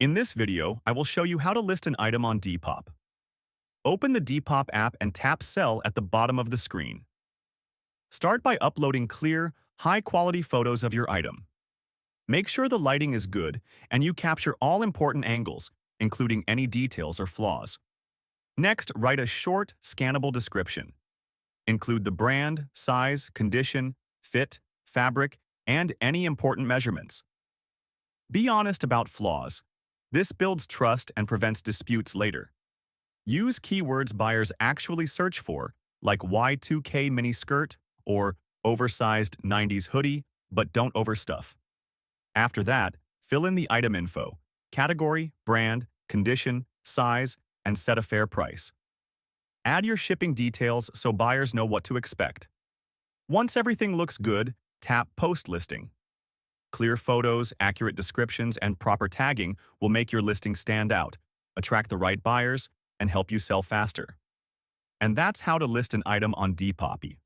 In this video, I will show you how to list an item on Depop. Open the Depop app and tap Sell at the bottom of the screen. Start by uploading clear, high-quality photos of your item. Make sure the lighting is good and you capture all important angles, including any details or flaws. Next, write a short, scannable description. Include the brand, size, condition, fit, fabric, and any important measurements. Be honest about flaws. This builds trust and prevents disputes later. Use keywords buyers actually search for, like Y2K mini skirt or oversized 90s hoodie, but don't overstuff. After that, fill in the item info, category, brand, condition, size, and set a fair price. Add your shipping details so buyers know what to expect. Once everything looks good, tap Post Listing. Clear photos, accurate descriptions, and proper tagging will make your listing stand out, attract the right buyers, and help you sell faster. And that's how to list an item on Depop.